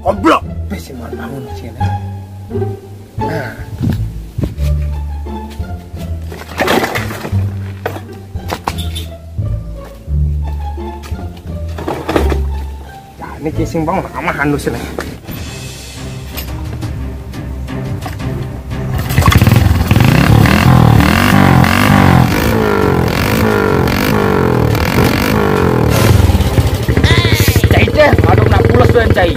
Goblok. Wis mau bangun sini. Nah. Ini casing bang lama handus ini. Cai deh, aduk nak pulas tuh cai.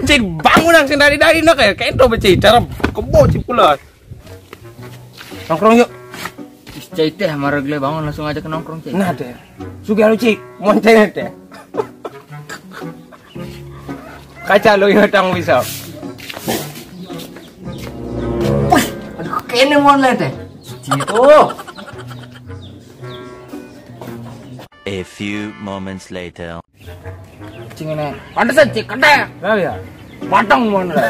Cai bangun langsung dari nak kayak itu becai cara kebo cai pulas. Nongkrong yuk. Cai teh maragle bangun langsung aja ke nongkrong cai. Nah deh. Suga lu cik, mon cai deh. Kaca lu yang tang bisa. Wih, aduh kene mon le teh. Gitu. A few moments later. Cing ini, pantesan cik kene. Nah ya. Matang mon le.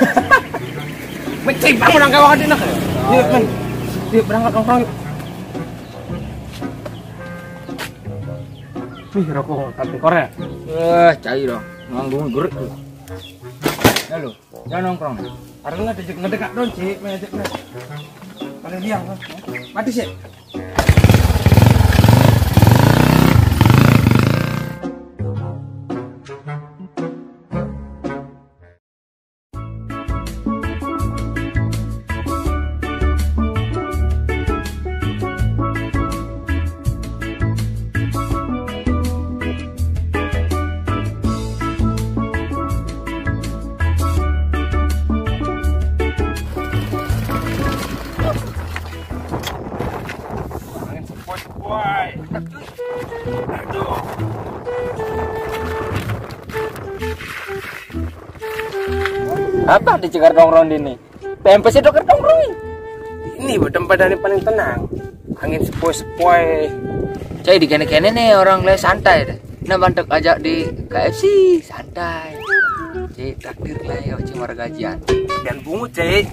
Becai bangun angka waktu nak. Yuk men. Yuk berangkat nongkrong yuk. Wih, rokok tapi korek. Cai dong. Nganggung gerik tuh. Ya lu, jangan nongkrong. Karena ngedekak dong, Cik. Ngedek. Kalian diam kan? Mati sih. Apa dicekar nongkrong di ini? PMP sih dokter nongkrong. Ini tempat yang paling tenang. Angin sepoi-sepoi. Cai di kene-kene nih orang le santai deh. Nah bantek ajak di KFC santai. Cai takdir lah ya cuma gajian. Dan bungut, Cik.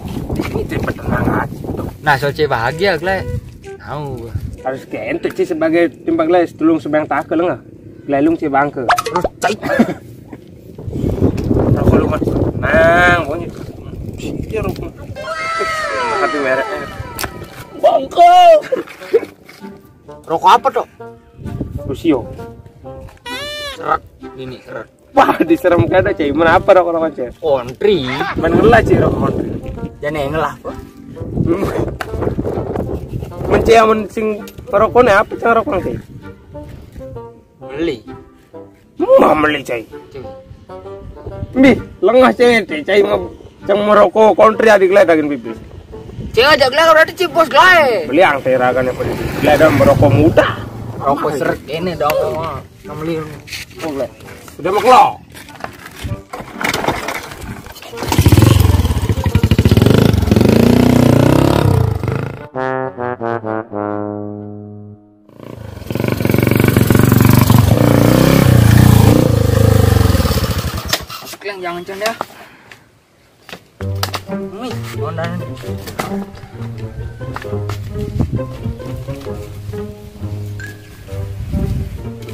Ini tempat tenang aja. Nah so cai bahagia le. Tahu. Harus kentut Cik sebagai timbang les tulung sebang takel enggak? Lelung Cik bangke. Terus Cik. Rokok lu tenang, pokoknya. Ini rokok. Tapi mereknya. Bangke. Rokok apa dok? Rusio. Serat. Ini serat. Wah, diserem kada Cik. Mana apa rokok Cik? Kontri. Mengelah Cik rokok kontri. Jangan ngelah apa? Mencia sing rokoknya apa cara rokok Cik? Beli. Mau beli Cik. Bih, lengah Cik. Cik yang merokok kontri adik ledagin pipis. Cik ajak lah berarti cik bos lah. Beli yang teragannya beli. Ledan merokok muda. Rokok seret ini dong. 6 lir. Boleh. Sudah maklok. Yang jangan canda. Wih, ondan.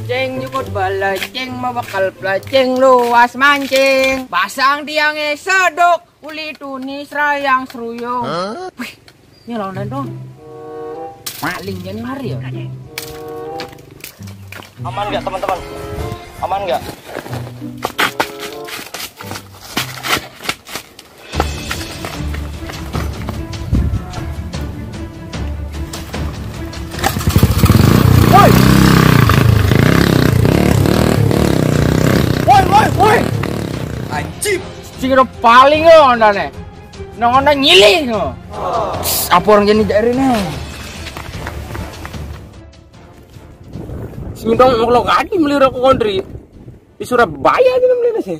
Ceng jukut bala, ceng mabakal ceng luas mancing. Pasang tiangnya sedok, uli tunis rayang seruyung. Wih, ini lawan dong. Maling jadi hari ya. Aman nggak teman-teman? Aman nggak? Woi. Anjing. Cikro paling lo ondane. Nang onda nyilih lo. Apa orang jadi dari nih? Simintong maklok adi beli rokok kontri. Di Surabaya aja beli nasi.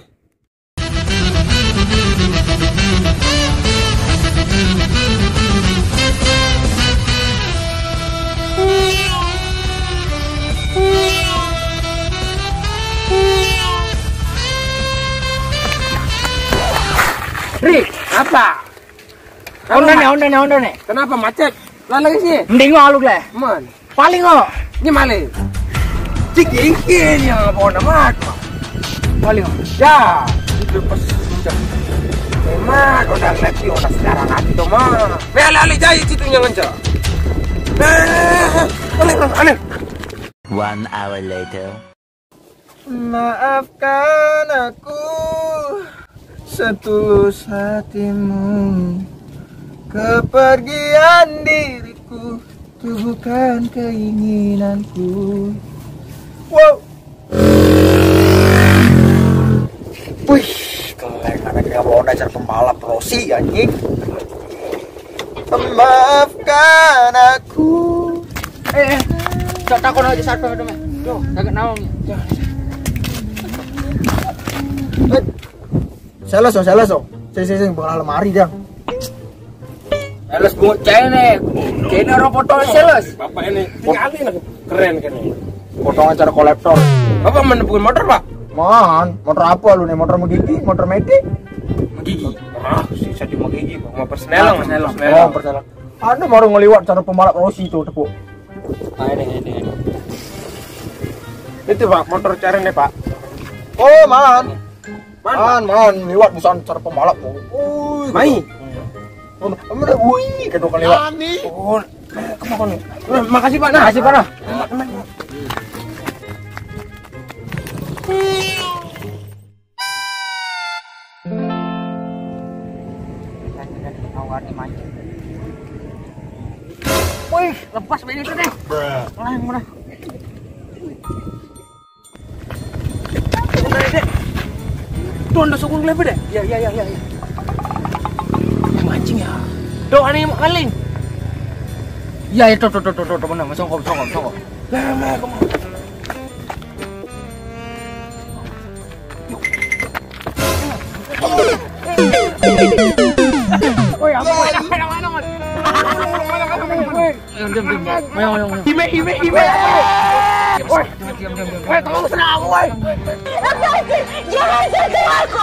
Ri, apa? Ondane. Kenapa macet? Lalang sih. Mending lo aluk lah. Man, Paling lo. ini male. Cikin yang apa nama? Paling. Ya, itu pas sudah. Emak udah lagi udah sekarang hati tuh mah. Melali jai itu yang nganja. Aneh. 1 hour later. Maafkan aku setulus hatimu. Kepergian diriku itu bukan keinginanku. Wow. Wih, keren anak yang bawa dasar pembalap Rossi anjing. Maafkan aku. Tak takon aja satu itu mah. Tuh, kagak naon. Sales. Saya bawa lemari dah. Sales bu cene. Cene robotol sales. Bapak ini tinggalin keren kan ini. Potongan cara kolektor. Bapak menemukan motor pak? Man, motor apa lu nih? Motor Megigi, motor Medi? Gigi. Sisa di gigi, mau persnelang. Oh, perselang. Ada baru ngeliwat cara pembalap Rossi itu tepuk. Ini. Itu pak, motor caranya pak. Oh, man, lewat busan cara pembalap. Mai. Wih, kedua kali lewat. Oh, kemana nih? Makasih pak. Nah, makasih pak. Wih, lepas ini tuh deh. Mana? Tuh, udah sokong lebar deh. Ya. Yang mancing ya. Tuh, aneh maling. Ya, itu tuh, benar. Songkok. Lama, kemana? Woi, apa? Ime. Woi, tolong serang aku, woi. Jangan sentuh aku.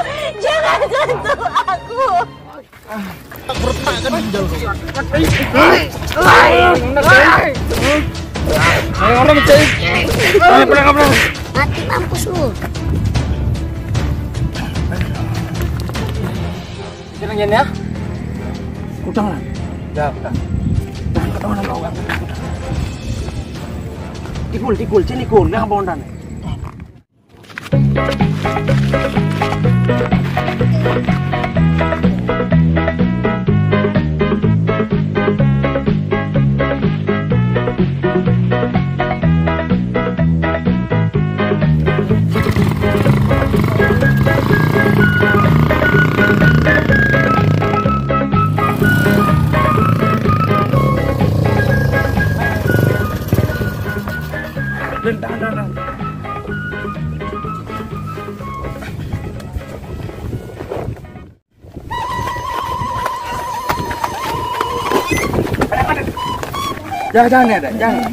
Mati mampus lu. Jangan ya. Udang lah. Ya, udah. Jangan ketahuan sama orang. Tikul, sini kul, nah bondan. Jangan.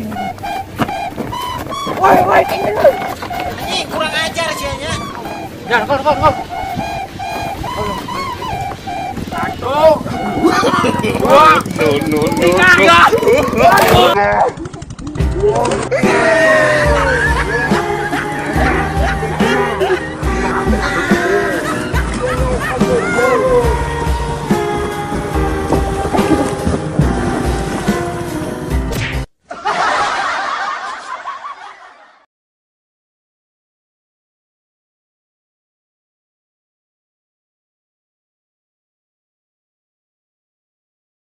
Woi, Ini kurang ajar sih nya. jangan, kau. Satu, dua, tiga.